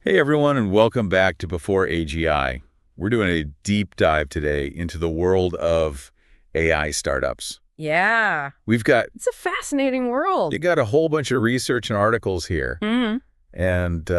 Hey everyone, and welcome back to Before AGI. We're doing a deep dive today into the world of AI startups. Yeah, We've got it's a fascinating world. you got a whole bunch of research and articles here, hmm and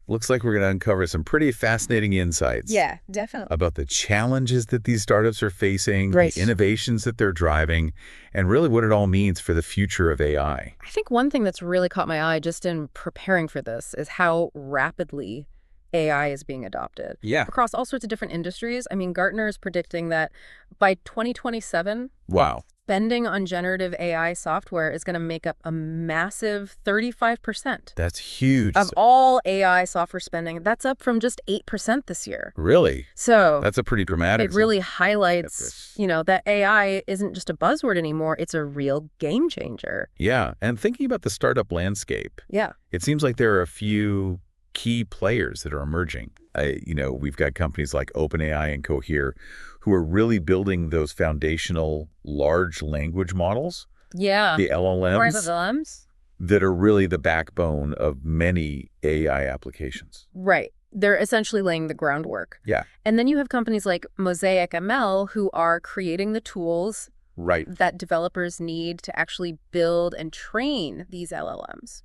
looks like we're going to uncover some pretty fascinating insights Yeah, definitely. about the challenges that these startups are facing, Right. the innovations that they're driving, and really what it all means for the future of AI. I think one thing that's really caught my eye just in preparing for this is how rapidly AI is being adopted Yeah. across all sorts of different industries. I mean, Gartner is predicting that by 2027, Wow. spending on generative AI software is going to make up a massive 35% That's huge. of all AI software spending. That's up from just 8% this year. Really? So That's a pretty dramatic. it really highlights, that AI isn't just a buzzword anymore. It's a real game changer. Yeah, and thinking about the startup landscape, Yeah. it seems like there are a few key players that are emerging. We've got companies like OpenAI and Cohere who are really building those foundational large language models, Yeah. the LLMs, LLMs? that are really the backbone of many AI applications. Right. They're essentially laying the groundwork. Yeah, And then you have companies like Mosaic ML who are creating the tools right. that developers need to actually build and train these LLMs.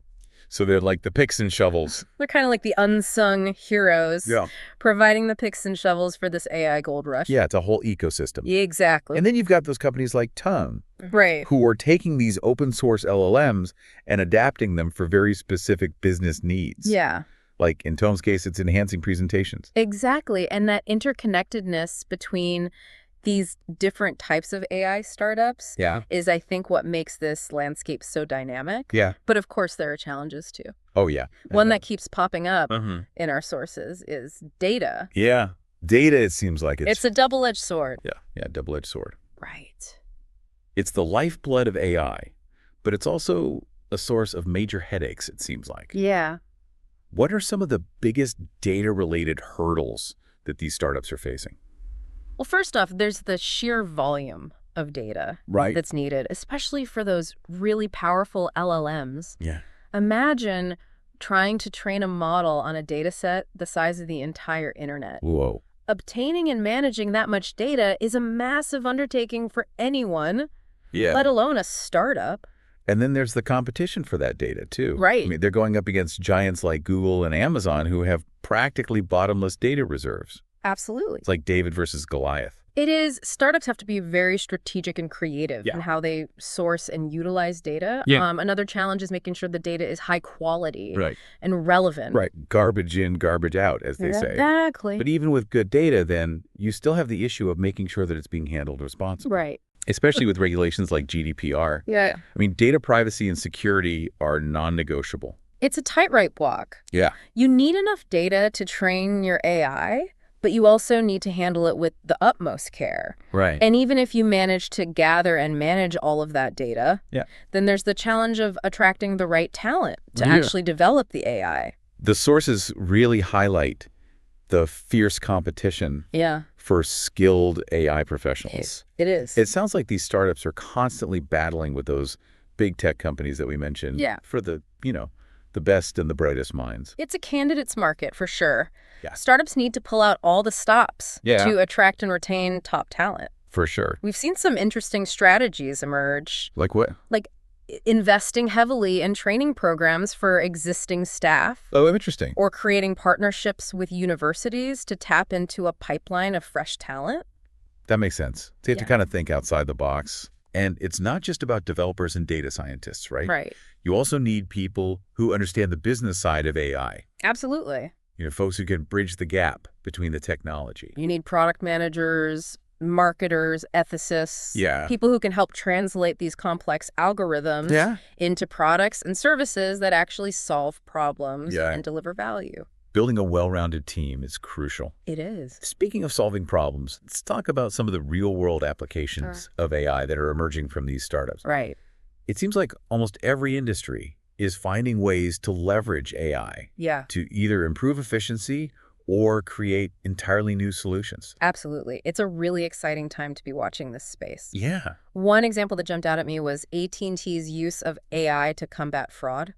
So they're like the picks and shovels. They're kind of like the unsung heroes, Yeah. providing the picks and shovels for this AI gold rush. Yeah, it's a whole ecosystem. Yeah, exactly. And then you've got those companies like Tongue, Right. who are taking these open source LLMs and adapting them for very specific business needs. Yeah. Like in Tome's case, it's enhancing presentations. Exactly. And that interconnectedness between these different types of AI startups Yeah. is, I think, what makes this landscape so dynamic. Yeah. But of course, there are challenges too. Oh, yeah. One that keeps popping up Uh-huh. in our sources is data. Yeah. Data, it seems like It's a double-edged sword. yeah, double-edged sword. Right. It's the lifeblood of AI, but it's also a source of major headaches, it seems like. Yeah. What are some of the biggest data-related hurdles that these startups are facing? Well, first off, there's the sheer volume of data Right. that's needed, especially for those really powerful LLMs. Yeah. Imagine trying to train a model on a data set the size of the entire internet. Whoa. Obtaining and managing that much data is a massive undertaking for anyone, Yeah. let alone a startup. And then there's the competition for that data, too. Right. I mean, they're going up against giants like Google and Amazon who have practically bottomless data reserves. Absolutely. It's like David versus Goliath. It is. Startups have to be very strategic and creative Yeah. in how they source and utilize data. Yeah. Another challenge is making sure the data is high quality Right. and relevant. Right. Garbage in, garbage out, as they say. Exactly. But even with good data, then you still have the issue of making sure that it's being handled responsibly. Right. Especially with regulations like GDPR. Yeah. I mean, data privacy and security are non-negotiable. It's a tightrope walk. Yeah. You need enough data to train your AI, but you also need to handle it with the utmost care. Right. And even if you manage to gather and manage all of that data, Yeah. then there's the challenge of attracting the right talent to Yeah. actually develop the AI. The sources really highlight the fierce competition Yeah, for skilled AI professionals. it is. It sounds like these startups are constantly battling with those big tech companies that we mentioned. Yeah. For the best and the brightest minds. It's a candidates market for sure. Yeah. Startups need to pull out all the stops Yeah. to attract and retain top talent. For sure. We've seen some interesting strategies emerge, Like what? like investing heavily in training programs for existing staff Oh, interesting. or creating partnerships with universities to tap into a pipeline of fresh talent. That makes sense. So you have to Yeah. kind of think outside the box. And it's not just about developers and data scientists, right? Right. You also need people who understand the business side of AI. Absolutely. Folks who can bridge the gap between the technology. You need product managers, marketers, ethicists, Yeah. people who can help translate these complex algorithms Yeah. into products and services that actually solve problems Yeah. and deliver value. Building a well-rounded team is crucial. It is. Speaking of solving problems, let's talk about some of the real-world applications of AI that are emerging from these startups. Right. It seems like almost every industry is finding ways to leverage AI Yeah, to either improve efficiency or create entirely new solutions. absolutely. It's a really exciting time to be watching this space. Yeah. One example that jumped out at me was AT&T's use of AI to combat fraud.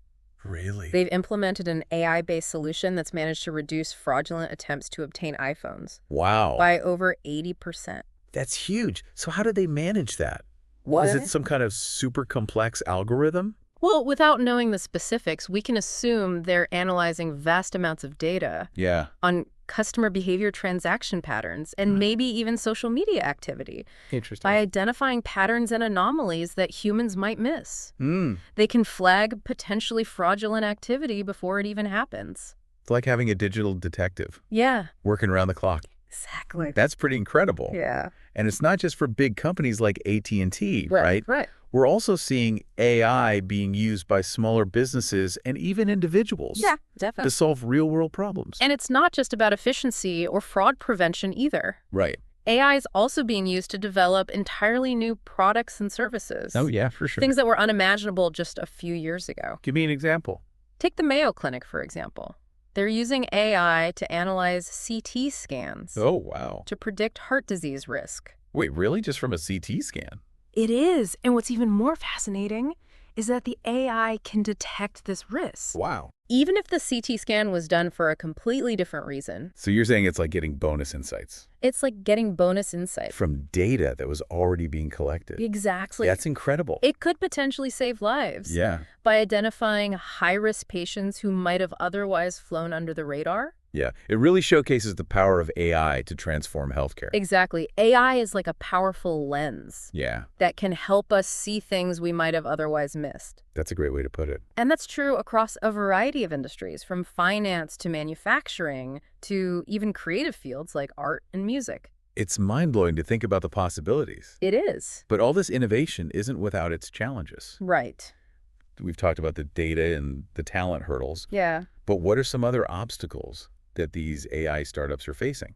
Really? They've implemented an AI-based solution that's managed to reduce fraudulent attempts to obtain iPhones Wow. by over 80%. That's huge. So how do they manage that? Is it What? some kind of super complex algorithm? Well, without knowing the specifics, we can assume they're analyzing vast amounts of data Yeah. on customer behavior, transaction patterns, and maybe even social media activity Interesting. by identifying patterns and anomalies that humans might miss. Hmm. They can flag potentially fraudulent activity before it even happens. It's like having a digital detective Yeah, working around the clock. exactly. That's pretty incredible. Yeah. And it's not just for big companies like AT&T, Right, right? right. We're also seeing AI being used by smaller businesses and even individuals Yeah, to definitely. solve real-world problems. And it's not just about efficiency or fraud prevention either. Right. AI is also being used to develop entirely new products and services. Oh, yeah, for sure. Things that were unimaginable just a few years ago. Give me an example. Take the Mayo Clinic, for example. They're using AI to analyze CT scans Oh, wow. to predict heart disease risk. Wait, really? Just from a CT scan? It is. And what's even more fascinating is that the AI can detect this risk. Wow. Even if the CT scan was done for a completely different reason. So you're saying it's like getting bonus insights It's like getting bonus insight. from data that was already being collected. Exactly. That's incredible. It could potentially save lives. Yeah. By identifying high-risk patients who might have otherwise flown under the radar. Yeah. It really showcases the power of AI to transform healthcare. Exactly. AI is like a powerful lens Yeah. that can help us see things we might have otherwise missed. That's a great way to put it. And that's true across a variety of industries, from finance to manufacturing to even creative fields like art and music. It's mind-blowing to think about the possibilities. It is. But all this innovation isn't without its challenges. Right. We've talked about the data and the talent hurdles. Yeah. But what are some other obstacles that these AI startups are facing?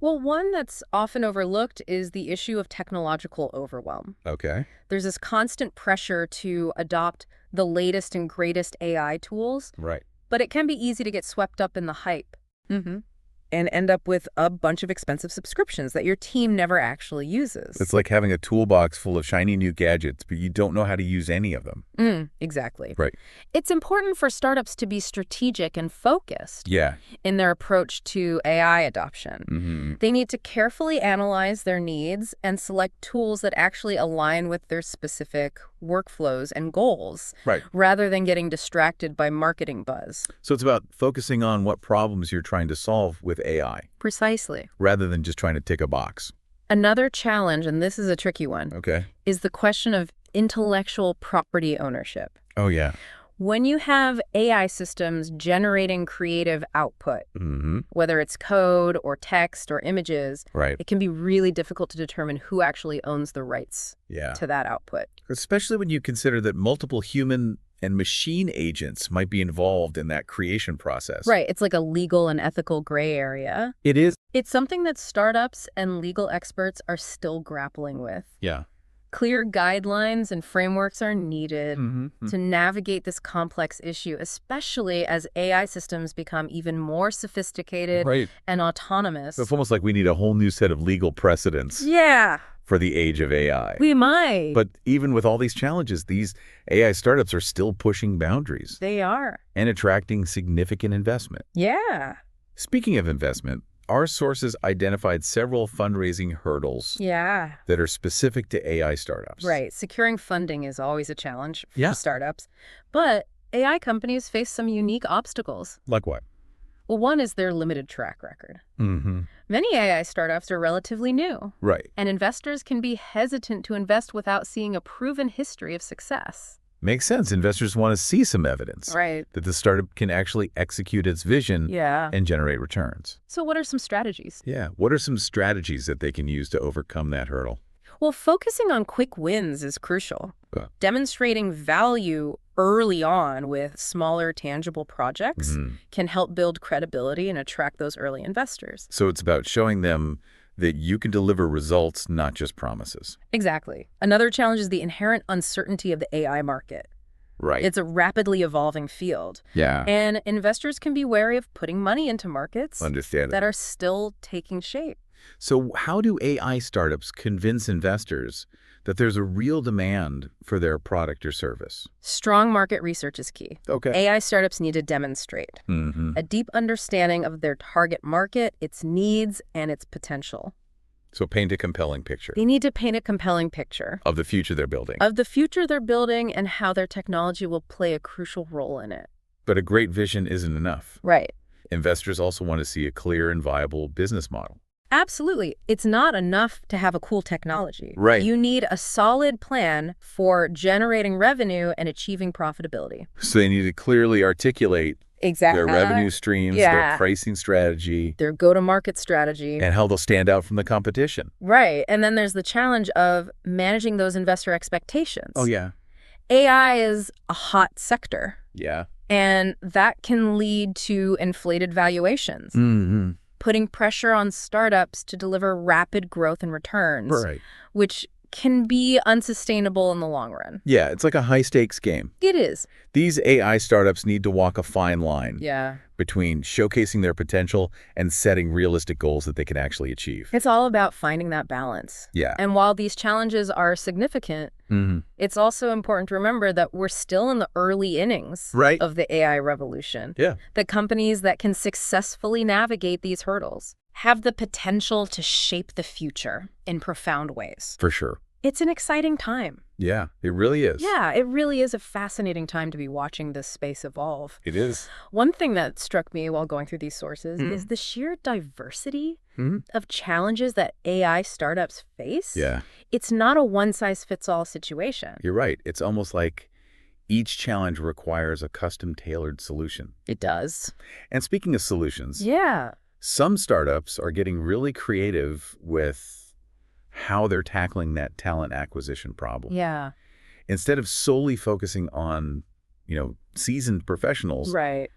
Well, one that's often overlooked is the issue of technological overwhelm. Okay. There's this constant pressure to adopt the latest and greatest AI tools, Right. but it can be easy to get swept up in the hype. And end up with a bunch of expensive subscriptions that your team never actually uses. It's like having a toolbox full of shiny new gadgets, but you don't know how to use any of them. Exactly. Right. It's important for startups to be strategic and focused Yeah. in their approach to AI adoption. Mm-hmm. They need to carefully analyze their needs and select tools that actually align with their specific workflows and goals, Right. rather than getting distracted by marketing buzz. So it's about focusing on what problems you're trying to solve with AI, Precisely. rather than just trying to tick a box. Another challenge, and this is a tricky one, Okay. is the question of intellectual property ownership. Oh, yeah. When you have AI systems generating creative output, Mm-hmm. whether it's code or text or images, Right. it can be really difficult to determine who actually owns the rights Yeah. to that output. Especially when you consider that multiple human and machine agents might be involved in that creation process. Right. It's like a legal and ethical gray area. It is. It's something that startups and legal experts are still grappling with. Yeah. Clear guidelines and frameworks are needed Mm-hmm. to navigate this complex issue, especially as AI systems become even more sophisticated Right. and autonomous. So it's almost like we need a whole new set of legal precedents Yeah, for the age of AI. we might. But even with all these challenges, these AI startups are still pushing boundaries They are. and attracting significant investment. Yeah. Speaking of investment, our sources identified several fundraising hurdles Yeah. that are specific to AI startups. Right. Securing funding is always a challenge for Yeah. startups. But AI companies face some unique obstacles. Like what? Well, one is their limited track record. Mm-hmm. Many AI startups are relatively new, Right. and investors can be hesitant to invest without seeing a proven history of success. Makes sense. Investors want to see some evidence Right. that the startup can actually execute its vision Yeah. and generate returns. So what are some strategies? Yeah. What are some strategies that they can use to overcome that hurdle? Well, focusing on quick wins is crucial. Uh. Demonstrating value early on with smaller, tangible projects Mhm. can help build credibility and attract those early investors. So it's about showing them that you can deliver results, not just promises. Exactly. Another challenge is the inherent uncertainty of the AI market. Right. It's a rapidly evolving field, Yeah. and investors can be wary of putting money into markets Understand that it. are still taking shape. So how do AI startups convince investors that there's a real demand for their product or service? Strong market research is key. Okay. AI startups need to demonstrate a deep understanding of their target market, its needs, and its potential. So paint a compelling picture They need to paint a compelling picture of the future they're building. of the future they're building and how their technology will play a crucial role in it. But a great vision isn't enough. Right. Investors also want to see a clear and viable business model. Absolutely. It's not enough to have a cool technology. Right. You need a solid plan for generating revenue and achieving profitability. So they need to clearly articulate Exactly. their revenue streams, their pricing strategy, Their go-to-market strategy. and how they'll stand out from the competition. Right. And then there's the challenge of managing those investor expectations. Oh, yeah. AI is a hot sector, Yeah. and that can lead to inflated valuations, putting pressure on startups to deliver rapid growth and returns, Right. which can be unsustainable in the long run. Yeah, it's like a high-stakes game. It is. These AI startups need to walk a fine line Yeah. between showcasing their potential and setting realistic goals that they can actually achieve. It's all about finding that balance. Yeah. And while these challenges are significant, it's also important to remember that we're still in the early innings Right. of the AI revolution. Yeah. The companies that can successfully navigate these hurdles have the potential to shape the future in profound ways. For sure. It's an exciting time. Yeah, it really is. Yeah, it really is a fascinating time to be watching this space evolve. It is. One thing that struck me while going through these sources is the sheer diversity of challenges that AI startups face. Yeah, It's not a one-size-fits-all situation. you're right. It's almost like each challenge requires a custom-tailored solution. It does. And speaking of solutions, Yeah. some startups are getting really creative with how they're tackling that talent acquisition problem. Yeah. Instead of solely focusing on, seasoned professionals, Right.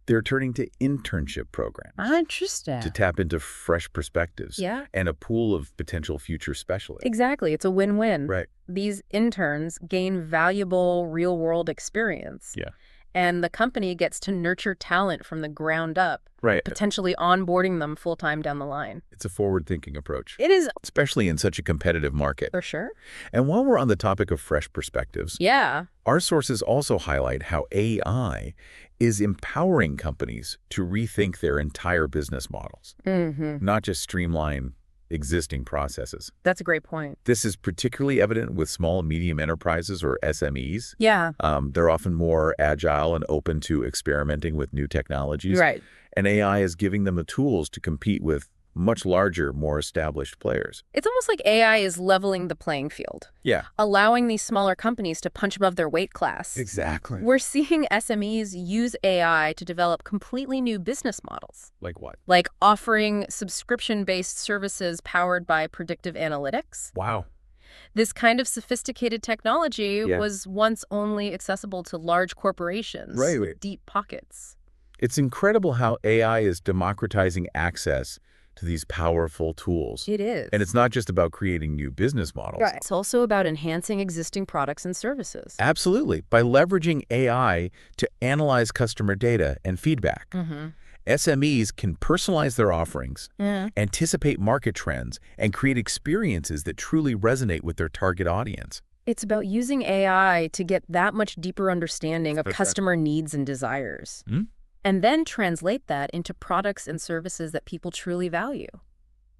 they're turning to internship programs Interesting. to tap into fresh perspectives Yeah. and a pool of potential future specialists. Exactly. It's a win-win. Right. These interns gain valuable real-world experience. Yeah. And the company gets to nurture talent from the ground up, Right. potentially onboarding them full-time down the line. It's a forward-thinking approach, It is, especially in such a competitive market. for sure. And while we're on the topic of fresh perspectives, Yeah. our sources also highlight how AI is empowering companies to rethink their entire business models, not just streamline existing processes. That's a great point. This is particularly evident with small and medium enterprises, or SMEs. Yeah. They're often more agile and open to experimenting with new technologies. Right. And AI is giving them the tools to compete with much larger, more established players. It's almost like AI is leveling the playing field, Yeah. allowing these smaller companies to punch above their weight class. Exactly. We're seeing SMEs use AI to develop completely new business models, Like what? like offering subscription-based services powered by predictive analytics. Wow. This kind of sophisticated technology Yeah. was once only accessible to large corporations Right. with deep pockets. It's incredible how AI is democratizing access to these powerful tools. It is. And it's not just about creating new business models. Right. It's also about enhancing existing products and services. Absolutely. By leveraging AI to analyze customer data and feedback, SMEs can personalize their offerings, anticipate market trends, and create experiences that truly resonate with their target audience. It's about using AI to get that much deeper understanding of For sure. customer needs and desires, and then translate that into products and services that people truly value.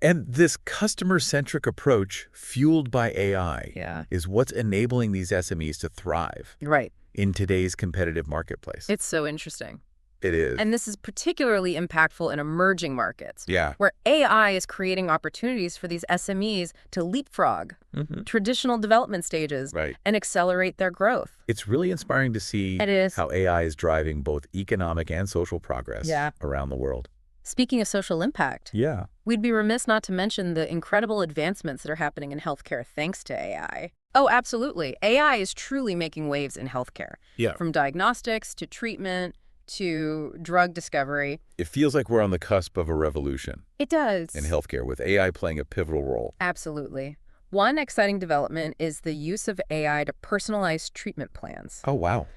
And this customer-centric approach, fueled by AI, is what's enabling these SMEs to thrive Right. in today's competitive marketplace. It's so interesting. It is. And this is particularly impactful in emerging markets, Yeah. where AI is creating opportunities for these SMEs to leapfrog traditional development stages Right. and accelerate their growth. It's really inspiring to see It is. how AI is driving both economic and social progress around the world. Speaking of social impact, Yeah. we'd be remiss not to mention the incredible advancements that are happening in healthcare thanks to AI. Oh, absolutely. AI is truly making waves in healthcare, Yeah. from diagnostics to treatment to drug discovery. It feels like we're on the cusp of a revolution It does. in healthcare, with AI playing a pivotal role. Absolutely. One exciting development is the use of AI to personalize treatment plans. Oh, wow.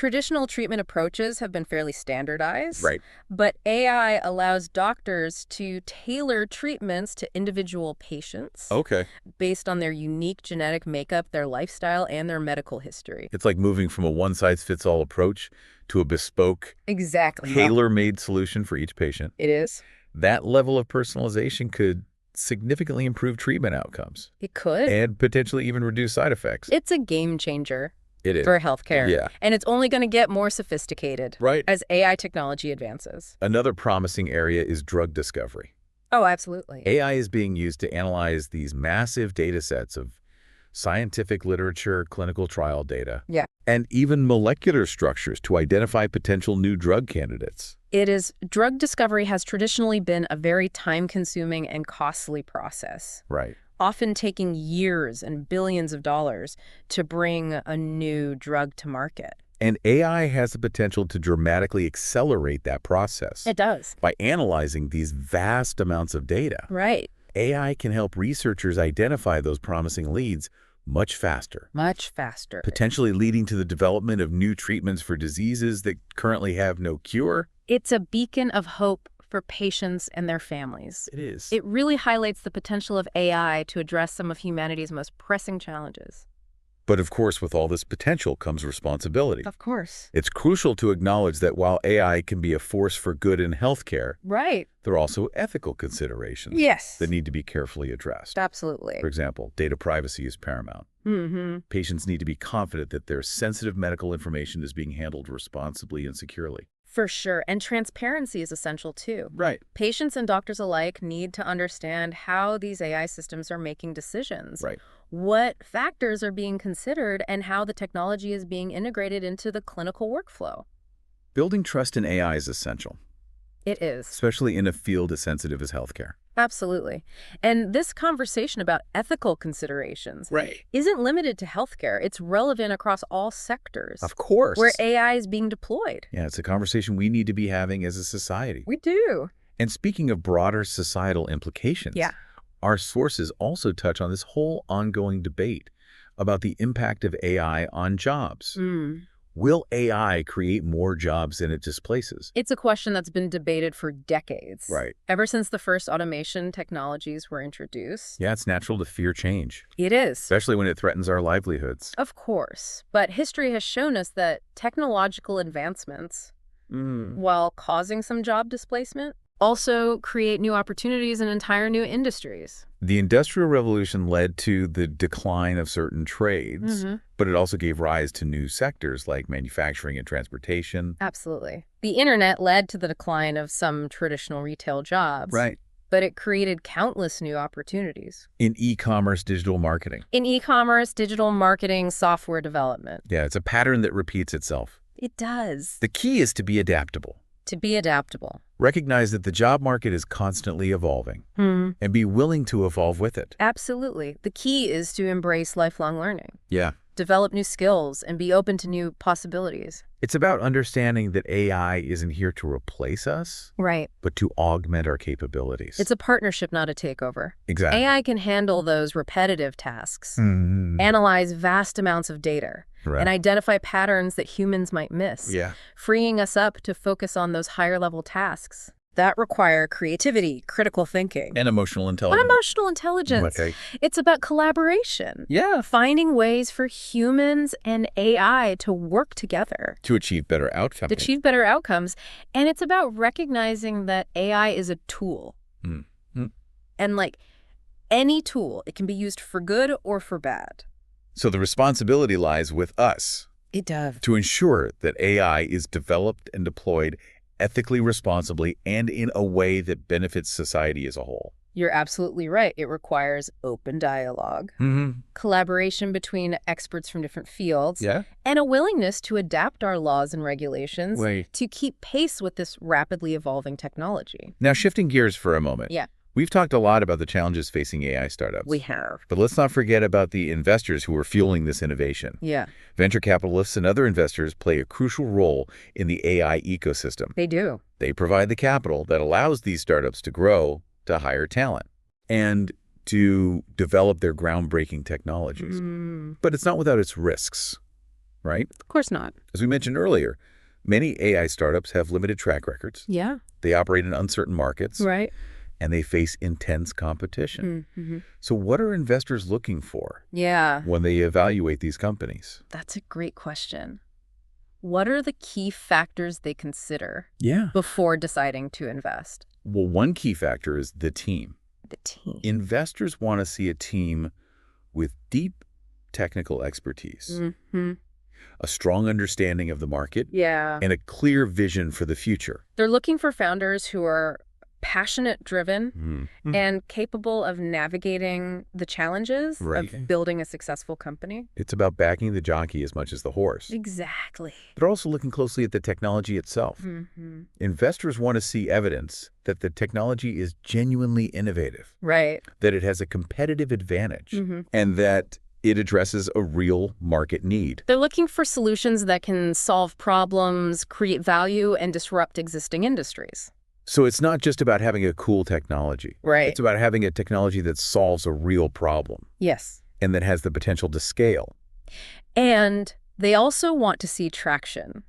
Traditional treatment approaches have been fairly standardized, Right. but AI allows doctors to tailor treatments to individual patients Okay. based on their unique genetic makeup, their lifestyle, and their medical history. It's like moving from a one-size-fits-all approach to a bespoke, Exactly. tailor-made solution for each patient. It is. That level of personalization could significantly improve treatment outcomes It could. and potentially even reduce side effects. It's a game changer It is. for healthcare. Yeah. And it's only going to get more sophisticated Right. as AI technology advances. Another promising area is drug discovery. Oh, absolutely. AI is being used to analyze these massive data sets of scientific literature, clinical trial data, Yeah. and even molecular structures to identify potential new drug candidates. Drug discovery has traditionally been a very time-consuming and costly process, Right. often taking years and billions of dollars to bring a new drug to market. And AI has the potential to dramatically accelerate that process. It does. By analyzing these vast amounts of data, Right. AI can help researchers identify those promising leads much faster, Much faster. potentially leading to the development of new treatments for diseases that currently have no cure. It's a beacon of hope for patients and their families. It is. It really highlights the potential of AI to address some of humanity's most pressing challenges. But of course, with all this potential comes responsibility. Of course. It's crucial to acknowledge that while AI can be a force for good in healthcare, Right. there are also ethical considerations Yes. that need to be carefully addressed. Absolutely. For example, data privacy is paramount. Mm-hmm. Patients need to be confident that their sensitive medical information is being handled responsibly and securely. For sure. And transparency is essential too. Right. Patients and doctors alike need to understand how these AI systems are making decisions, Right. what factors are being considered, and how the technology is being integrated into the clinical workflow. Building trust in AI is essential, It is. especially in a field as sensitive as healthcare. Absolutely. And this conversation about ethical considerations Right. isn't limited to healthcare. It's relevant across all sectors Of course. where AI is being deployed. Yeah, it's a conversation we need to be having as a society. We do. And speaking of broader societal implications, Yeah. our sources also touch on this whole ongoing debate about the impact of AI on jobs. Will AI create more jobs than it displaces? It's a question that's been debated for decades. Right. Ever since the first automation technologies were introduced. Yeah, it's natural to fear change, It is. especially when it threatens our livelihoods. Of course. But history has shown us that technological advancements, while causing some job displacement, also create new opportunities and entire new industries. The Industrial Revolution led to the decline of certain trades, but it also gave rise to new sectors like manufacturing and transportation. Absolutely. The internet led to the decline of some traditional retail jobs. Right. But it created countless new opportunities. In e-commerce, digital marketing. In e-commerce, digital marketing, software development. Yeah, it's a pattern that repeats itself. It does. The key is to be adaptable. To be adaptable. Recognize that the job market is constantly evolving and be willing to evolve with it. Absolutely. The key is to embrace lifelong learning, Yeah. develop new skills, and be open to new possibilities. It's about understanding that AI isn't here to replace us, Right. but to augment our capabilities. It's a partnership, not a takeover. Exactly. AI can handle those repetitive tasks, Mhm. analyze vast amounts of data, Right. and identify patterns that humans might miss, Yeah. freeing us up to focus on those higher-level tasks that require creativity, critical thinking, And emotional and intelligence. emotional intelligence. Okay. It's about collaboration. Yeah. Finding ways for humans and AI to work together To achieve better outcomes. to achieve better outcomes. And it's about recognizing that AI is a tool. Mm. And like any tool, it can be used for good or for bad. So the responsibility lies with us It does. to ensure that AI is developed and deployed ethically, responsibly, and in a way that benefits society as a whole. You're absolutely right. It requires open dialogue, Mm-hmm. collaboration between experts from different fields, Yeah. and a willingness to adapt our laws and regulations Wait. to keep pace with this rapidly evolving technology. Now, shifting gears for a moment. Yeah. We've talked a lot about the challenges facing AI startups. We have. But let's not forget about the investors who are fueling this innovation. Yeah, Venture capitalists and other investors play a crucial role in the AI ecosystem. they do. They provide the capital that allows these startups to grow, to hire talent, and to develop their groundbreaking technologies. But it's not without its risks. right? Of course not. As we mentioned earlier, many AI startups have limited track records. Yeah. They operate in uncertain markets. Right. And they face intense competition. Mm-hmm. So what are investors looking for Yeah. when they evaluate these companies? That's a great question. What are the key factors they consider Yeah. before deciding to invest? Well, one key factor is the team. The team. Investors want to see a team with deep technical expertise, Mm-hmm. a strong understanding of the market, Yeah. and a clear vision for the future. They're looking for founders who are passionate driven Mm. and capable of navigating the challenges Right. of building a successful company. It's about backing the jockey as much as the horse. Exactly. They're also looking closely at the technology itself. Mm-hmm. Investors want to see evidence that the technology is genuinely innovative, Right. that it has a competitive advantage, Mm-hmm. and that it addresses a real market need. They're looking for solutions that can solve problems, create value, and disrupt existing industries. So it's not just about having a cool technology. Right. It's about having a technology that solves a real problem Yes. and that has the potential to scale. And they also want to see traction.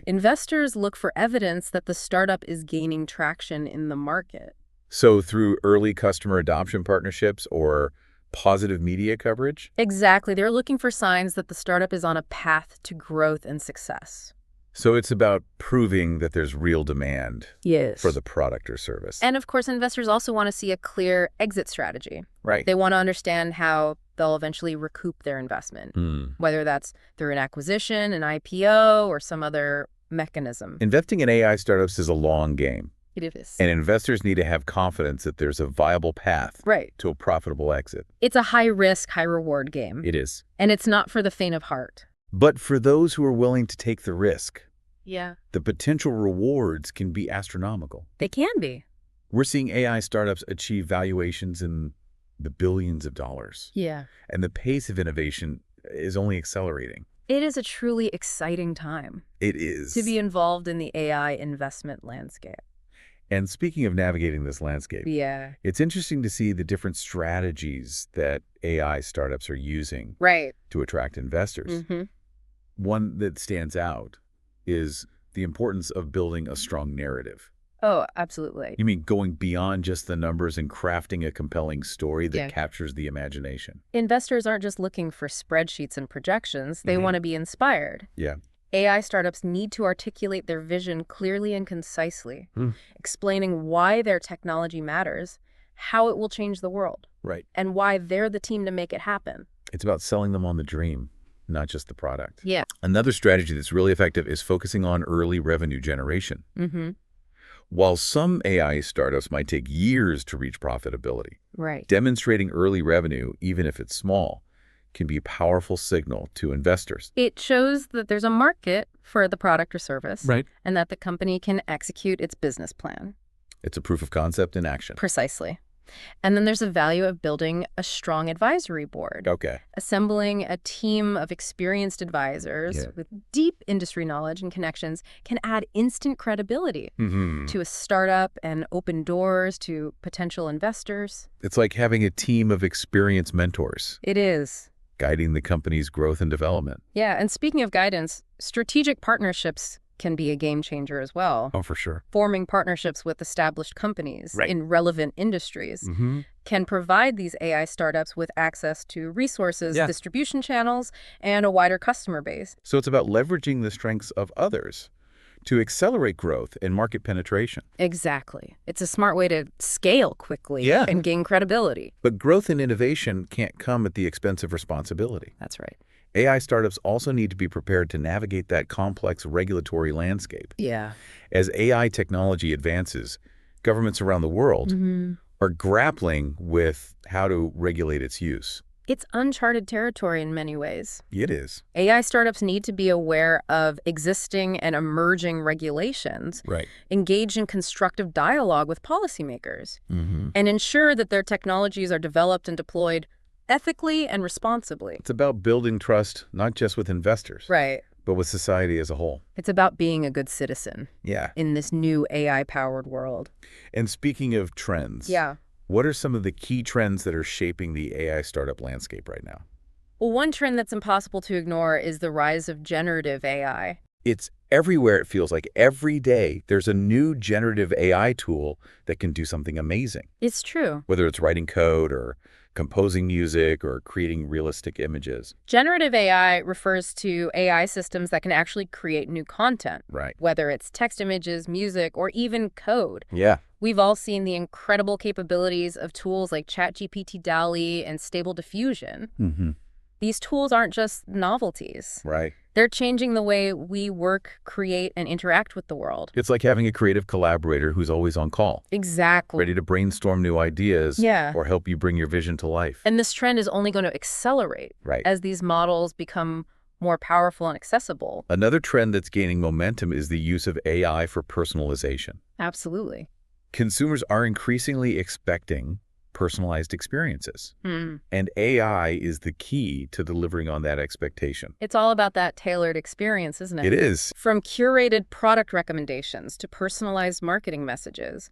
Investors look for evidence that the startup is gaining traction in the market. So through early customer adoption partnerships or positive media coverage? Exactly. They're looking for signs that the startup is on a path to growth and success. So it's about proving that there's real demand Yes. for the product or service. And of course, investors also want to see a clear exit strategy. Right. They want to understand how they'll eventually recoup their investment, whether that's through an acquisition, an IPO, or some other mechanism. Investing in AI startups is a long game. It is. And investors need to have confidence that there's a viable path Right. to a profitable exit. It's a high-risk, high-reward game. It is. And it's not for the faint of heart. But for those who are willing to take the risk, Yeah. the potential rewards can be astronomical. They can be. We're seeing AI startups achieve valuations in the billions of dollars. Yeah. And the pace of innovation is only accelerating. It is a truly exciting time It is. to be involved in the AI investment landscape. And speaking of navigating this landscape, Yeah. it's interesting to see the different strategies that AI startups are using Right. to attract investors. Mm-hmm. One that stands out is the importance of building a strong narrative. Oh, absolutely. You mean going beyond just the numbers and crafting a compelling story that Yeah. captures the imagination? Investors aren't just looking for spreadsheets and projections. They Mhm. want to be inspired. Yeah. AI startups need to articulate their vision clearly and concisely, Hmm. explaining why their technology matters, how it will change the world, Right. and why they're the team to make it happen. It's about selling them on the dream, not just the product. Yeah. Another strategy that's really effective is focusing on early revenue generation. Mm-hmm. While some AI startups might take years to reach profitability, Right. demonstrating early revenue, even if it's small, can be a powerful signal to investors. It shows that there's a market for the product or service, Right. and that the company can execute its business plan. It's a proof of concept in action. Precisely. And then there's a value of building a strong advisory board. Okay. Assembling a team of experienced advisors Yeah. with deep industry knowledge and connections can add instant credibility to a startup and open doors to potential investors. It's like having a team of experienced mentors It is. guiding the company's growth and development. Yeah, and speaking of guidance, strategic partnerships can be a game changer as well. Oh, for sure. Forming partnerships with established companies Right. in relevant industries can provide these AI startups with access to resources, Yeah. distribution channels, and a wider customer base. So it's about leveraging the strengths of others to accelerate growth and market penetration. Exactly. It's a smart way to scale quickly Yeah. and gain credibility. But growth and innovation can't come at the expense of responsibility. That's right. AI startups also need to be prepared to navigate that complex regulatory landscape. Yeah. As AI technology advances, governments around the world are grappling with how to regulate its use. It's uncharted territory in many ways. It is. AI startups need to be aware of existing and emerging regulations, Right. engage in constructive dialogue with policymakers, and ensure that their technologies are developed and deployed ethically and responsibly. It's about building trust, not just with investors, Right. but with society as a whole. It's about being a good citizen Yeah. in this new AI-powered world. And speaking of trends, Yeah. what are some of the key trends that are shaping the AI startup landscape right now? Well, one trend that's impossible to ignore is the rise of generative AI. It's everywhere, it feels like. Every day, there's a new generative AI tool that can do something amazing, It's true. whether it's writing code or composing music or creating realistic images. Generative AI refers to AI systems that can actually create new content, Right. whether it's text, images, music, or even code. Yeah. We've all seen the incredible capabilities of tools like ChatGPT, DALL-E, and Stable Diffusion. Mm-hmm. These tools aren't just novelties. Right. They're changing the way we work, create, and interact with the world. It's like having a creative collaborator who's always on call, Exactly. ready to brainstorm new ideas Yeah. or help you bring your vision to life. And this trend is only going to accelerate Right. as these models become more powerful and accessible. Another trend that's gaining momentum is the use of AI for personalization. Absolutely. Consumers are increasingly expecting personalized experiences, Hmm. and AI is the key to delivering on that expectation. It's all about that tailored experience, isn't it? It is. From curated product recommendations to personalized marketing messages,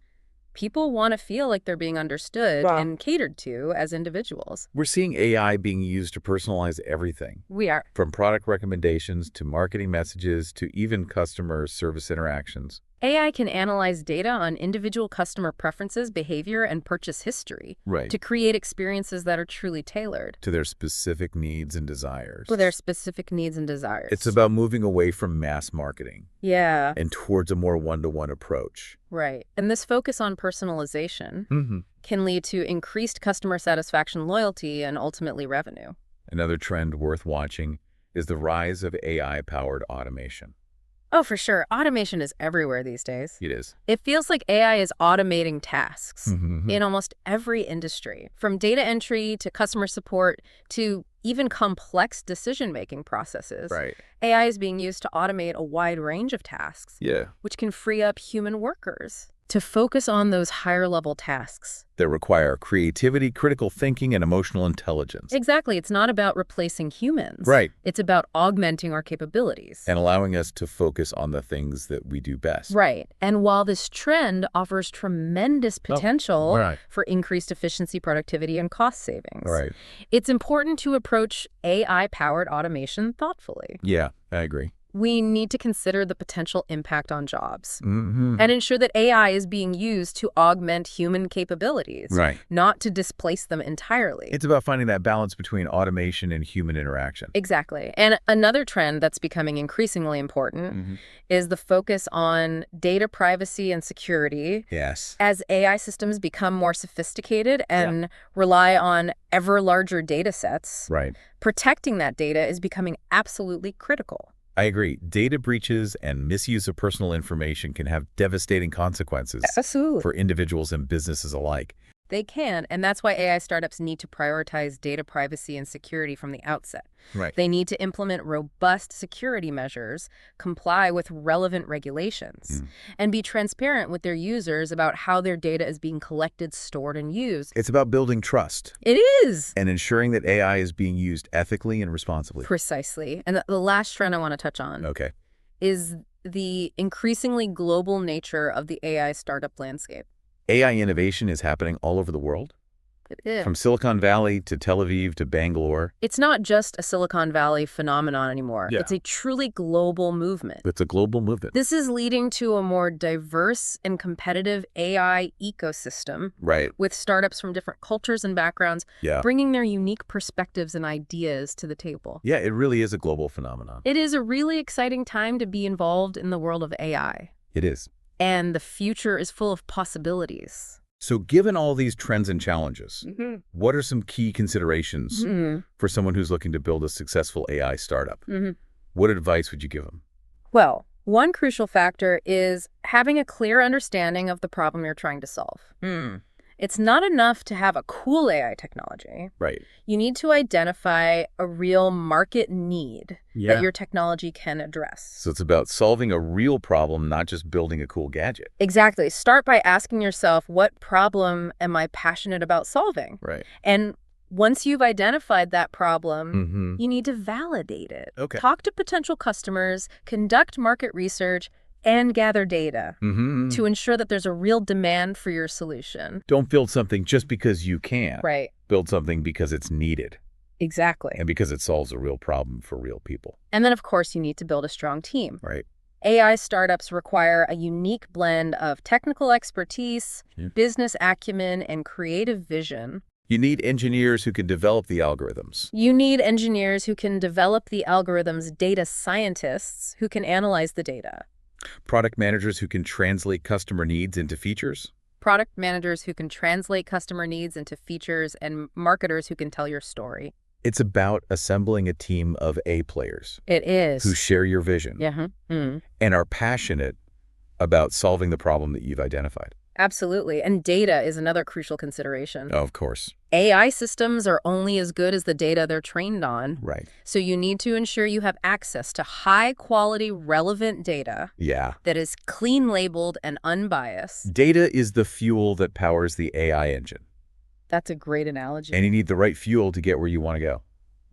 people want to feel like they're being understood and catered to as individuals. We're seeing AI being used to personalize everything, We are. from product recommendations to marketing messages to even customer service interactions. AI can analyze data on individual customer preferences, behavior, and purchase history Right. to create experiences that are truly tailored To their specific needs and desires. for their specific needs and desires. It's about moving away from mass marketing Yeah, and towards a more one-to-one approach. right. And this focus on personalization Mm-hmm. can lead to increased customer satisfaction, loyalty, and ultimately revenue. Another trend worth watching is the rise of AI-powered automation. Oh, for sure. Automation is everywhere these days. It is. It feels like AI is automating tasks Mhm. in almost every industry, from data entry to customer support to even complex decision-making processes. Right. AI is being used to automate a wide range of tasks, Yeah. which can free up human workers to focus on those higher-level tasks. That require creativity, critical thinking, and emotional intelligence. Exactly. It's not about replacing humans. Right. It's about augmenting our capabilities. And allowing us to focus on the things that we do best. Right. And while this trend offers tremendous potential right. for increased efficiency, productivity, and cost savings, Right. it's important to approach AI-powered automation thoughtfully. Yeah, I agree. We need to consider the potential impact on jobs Mm-hmm. and ensure that AI is being used to augment human capabilities, Right. not to displace them entirely. It's about finding that balance between automation and human interaction. Exactly. And another trend that's becoming increasingly important Mhm. is the focus on data privacy and security. Yes. As AI systems become more sophisticated and rely on ever larger data sets, Right. protecting that data is becoming absolutely critical. I agree. Data breaches and misuse of personal information can have devastating consequences Absolutely. for individuals and businesses alike. They can, and that's why AI startups need to prioritize data privacy and security from the outset. Right. They need to implement robust security measures, comply with relevant regulations, and be transparent with their users about how their data is being collected, stored, and used. It's about building trust It is! and ensuring that AI is being used ethically and responsibly. Precisely. And the last trend I want to touch on Okay. is the increasingly global nature of the AI startup landscape. AI innovation is happening all over the world, It is. from Silicon Valley to Tel Aviv to Bangalore. It's not just a Silicon Valley phenomenon anymore. Yeah. It's a truly global movement. It's a global movement. This is leading to a more diverse and competitive AI ecosystem Right. with startups from different cultures and backgrounds Yeah. bringing their unique perspectives and ideas to the table. Yeah, it really is a global phenomenon. It is a really exciting time to be involved in the world of AI. It is. And the future is full of possibilities. So given all these trends and challenges, what are some key considerations for someone who's looking to build a successful AI startup? What advice would you give them? Well, one crucial factor is having a clear understanding of the problem you're trying to solve. It's not enough to have a cool AI technology. Right. You need to identify a real market need that your technology can address. So it's about solving a real problem, not just building a cool gadget. Exactly. Start by asking yourself, what problem am I passionate about solving? Right. And once you've identified that problem, Mm-hmm. you need to validate it. Okay. Talk to potential customers, conduct market research, and gather data Mm-hmm. to ensure that there's a real demand for your solution. Don't build something just because you can. Right. Build something because it's needed. Exactly. And because it solves a real problem for real people. And then, of course, you need to build a strong team. Right. AI startups require a unique blend of technical expertise, business acumen, and creative vision. You need engineers who can develop the algorithms. You need engineers who can develop the algorithms, data scientists who can analyze the data, Product managers who can translate customer needs into features. product managers who can translate customer needs into features, and marketers who can tell your story. It's about assembling a team of A players It is. who share your vision Yeah. and are passionate about solving the problem that you've identified. Absolutely. And data is another crucial consideration. Oh, of course. AI systems are only as good as the data they're trained on. Right. So you need to ensure you have access to high-quality, relevant data Yeah. that is clean labeled and unbiased. Data is the fuel that powers the AI engine. That's a great analogy. And you need the right fuel to get where you want to go.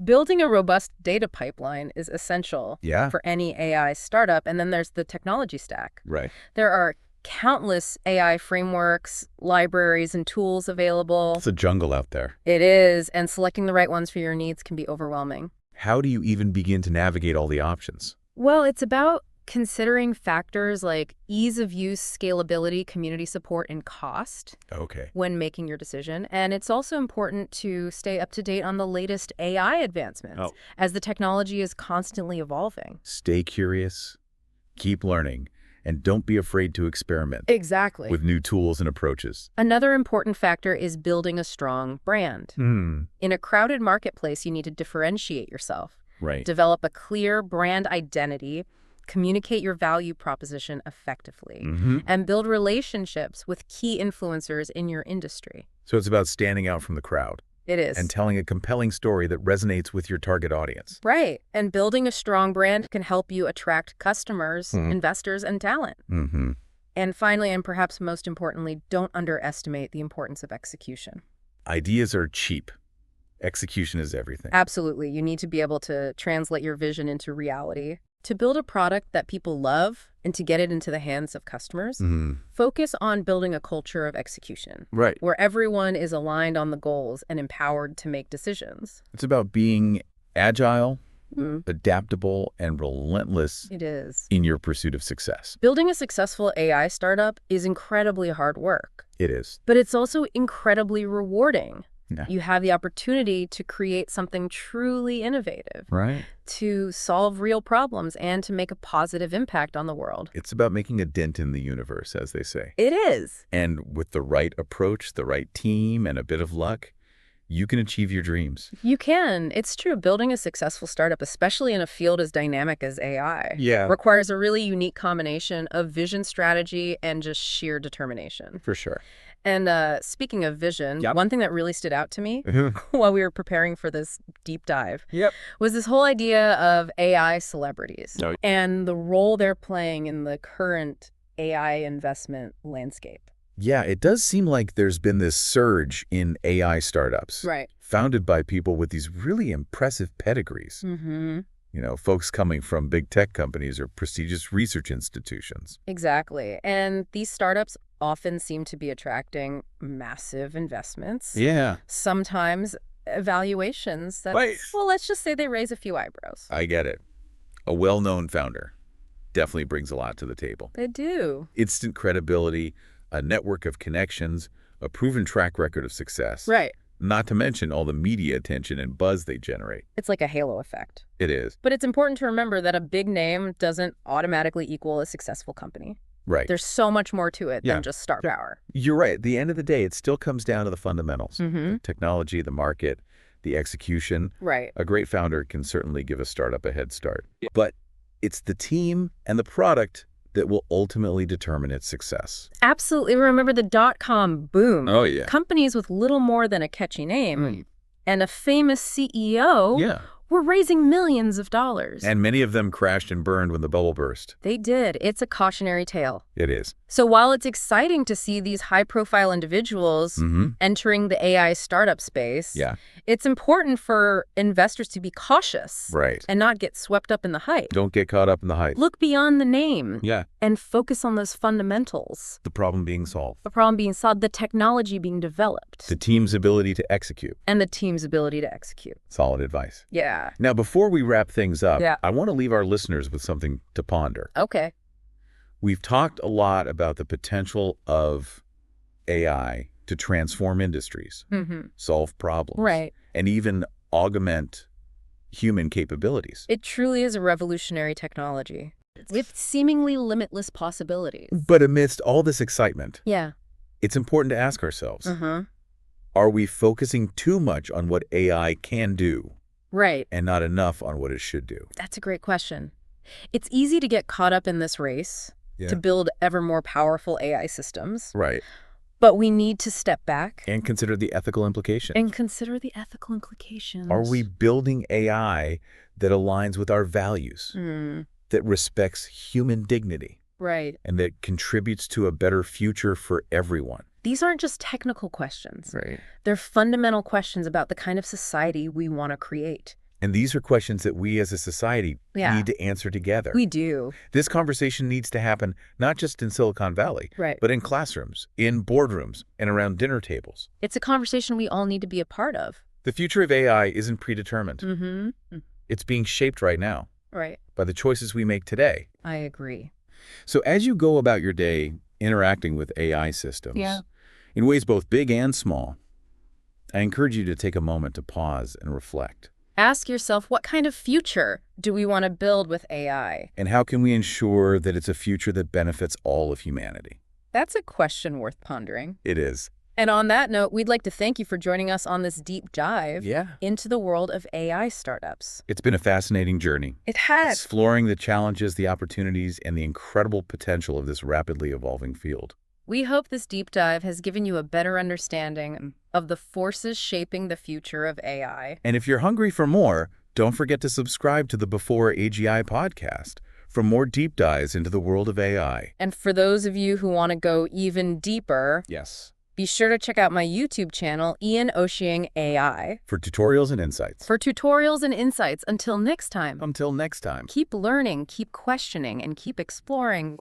Building a robust data pipeline is essential Yeah. for any AI startup. And then there's the technology stack. Right. There are countless AI frameworks, libraries, and tools available. It's a jungle out there. It is, and selecting the right ones for your needs can be overwhelming. How do you even begin to navigate all the options? Well, it's about considering factors like ease of use, scalability, community support, and cost Okay. when making your decision. And it's also important to stay up to date on the latest AI advancements as the technology is constantly evolving. Stay curious, keep learning, and don't be afraid to experiment Exactly. with new tools and approaches. Another important factor is building a strong brand. In a crowded marketplace, you need to differentiate yourself. Right. Develop a clear brand identity, communicate your value proposition effectively, and build relationships with key influencers in your industry. So it's about standing out from the crowd It is. and telling a compelling story that resonates with your target audience. Right. And building a strong brand can help you attract customers, investors, and talent. And finally, and perhaps most importantly, don't underestimate the importance of execution. Ideas are cheap. Execution is everything. Absolutely. You need to be able to translate your vision into reality. To build a product that people love and to get it into the hands of customers, focus on building a culture of execution. Right. Where everyone is aligned on the goals and empowered to make decisions. It's about being agile, adaptable, and relentless It is. in your pursuit of success. Building a successful AI startup is incredibly hard work, It is. but it's also incredibly rewarding. Yeah. You have the opportunity to create something truly innovative, Right. to solve real problems, and to make a positive impact on the world. It's about making a dent in the universe, as they say. It is. And with the right approach, the right team, and a bit of luck, you can achieve your dreams. You can. It's true. Building a successful startup, especially in a field as dynamic as AI, requires a really unique combination of vision, strategy, and just sheer determination. For sure. And speaking of vision, one thing that really stood out to me while we were preparing for this deep dive was this whole idea of AI celebrities and the role they're playing in the current AI investment landscape. Yeah, it does seem like there's been this surge in AI startups. Right. Founded by people with these really impressive pedigrees. You know, folks coming from big tech companies or prestigious research institutions. Exactly. And these startups often seem to be attracting massive investments. Yeah. Sometimes evaluations that, well, let's just say they raise a few eyebrows. I get it. A well-known founder definitely brings a lot to the table. They do. Instant credibility, a network of connections, a proven track record of success. Right. Not to mention all the media attention and buzz they generate. It's like a halo effect. It is. But it's important to remember that a big name doesn't automatically equal a successful company. Right. There's so much more to it than just star power. You're right. At the end of the day, it still comes down to the fundamentals. The technology, the market, the execution. Right. A great founder can certainly give a startup a head start. But it's the team and the product that will ultimately determine its success. Absolutely. Remember the dot-com boom. Oh, yeah. Companies with little more than a catchy name and a famous CEO were raising millions of dollars. And many of them crashed and burned when the bubble burst. They did. It's a cautionary tale. It is. So while it's exciting to see these high-profile individuals entering the AI startup space, it's important for investors to be cautious and not get swept up in the hype. Don't get caught up in the hype. Look beyond the name and focus on those fundamentals. The problem being solved. The problem being solved, the technology being developed. The team's ability to execute. And the team's ability to execute. Solid advice. Yeah. Now, before we wrap things up, I want to leave our listeners with something to ponder. Okay. We've talked a lot about the potential of AI to transform industries, solve problems, and even augment human capabilities. It truly is a revolutionary technology with seemingly limitless possibilities. But amidst all this excitement, it's important to ask ourselves, are we focusing too much on what AI can do and not enough on what it should do? That's a great question. It's easy to get caught up in this race to build ever more powerful AI systems. But we need to step back. And consider the ethical implications. Are we building AI that aligns with our values, that respects human dignity, and that contributes to a better future for everyone? These aren't just technical questions. They're fundamental questions about the kind of society we want to create. And these are questions that we as a society need to answer together. We do. This conversation needs to happen not just in Silicon Valley, but in classrooms, in boardrooms, and around dinner tables. It's a conversation we all need to be a part of. The future of AI isn't predetermined. It's being shaped right now by the choices we make today. I agree. So as you go about your day interacting with AI systems, in ways both big and small, I encourage you to take a moment to pause and reflect. Ask yourself, what kind of future do we want to build with AI? And how can we ensure that it's a future that benefits all of humanity? That's a question worth pondering. It is. And on that note, we'd like to thank you for joining us on this deep dive into the world of AI startups. It's been a fascinating journey. It has. Exploring the challenges, the opportunities, and the incredible potential of this rapidly evolving field. We hope this deep dive has given you a better understanding of the forces shaping the future of AI. And if you're hungry for more, don't forget to subscribe to the Before AGI podcast for more deep dives into the world of AI. And for those of you who want to go even deeper, be sure to check out my YouTube channel, Ian Oshieng AI, for tutorials and insights. Until next time. Until next time. Keep learning, keep questioning, and keep exploring.